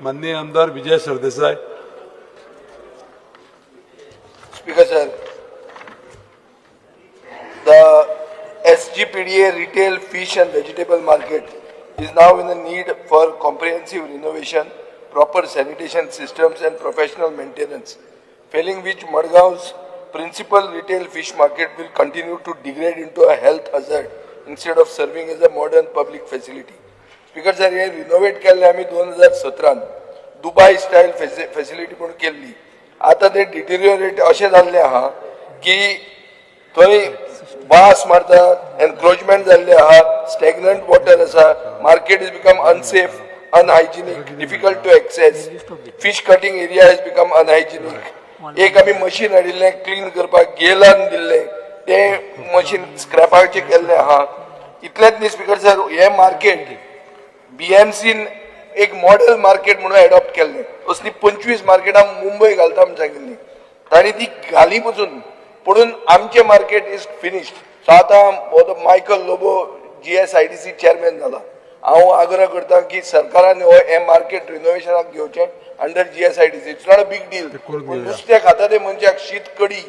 माननीय आमदार विजय Sardesai. Speaker sir, the SGPDA retail fish and vegetable market is now in the need for comprehensive renovation, proper sanitation systems and professional maintenance, failing which Madgav's principal retail fish market will continue to degrade into a health hazard instead of serving as a modern public facility. Speaker sir, हे renovate केल्ले आम्ही 2017 Dubai style facility म्हणून केल्ली. आता ते deteriorate अशें जाल्लें आहा की थंय वास मारता, एनक्रोचमेंट जाल्ले आहा, स्टॅग्नंट वॉटर आसा, market is become unsafe, unhygienic, difficult to access, fish cutting area has become unhygienic. एक आमी मशीन हाडिल्लें क्लीन करपाक गेलान दिल्लें, तें मशीन स्क्रॅपाचें केल्लें आहा. इतलेंच न्ही स्पीकर सर, हे मार्केट बीएमसीन एक मॉडेल मार्केट म्हणून एडॉप्ट केल्लें. असली 25 मार्केटां मुंबय घालता म्हणून सांगिल्ली. तांणी ती घाली पसून पुणून आमचें मार्केट इज फिनिश्ड. सो आतां मायकल लोबो GSIDC चेअरमॅन जाला. हांव आग्रह करता की सरकारान हे मार्केट रिनोवेशनाक घेवचें under GSIDC. It's not a big deal. नुस्तें खाता ते मनशाक शीत कडी,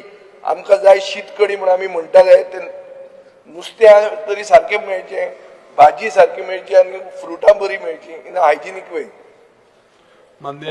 आमकां जाय शीत कडी म्हणून आमी म्हणटाले, ते नुस्तें तरी सारकें मेळचें, भाजी सारकी मेळची आनी फ्रुटां बरी मेळची इन अ हायजिनीक वे. माननीय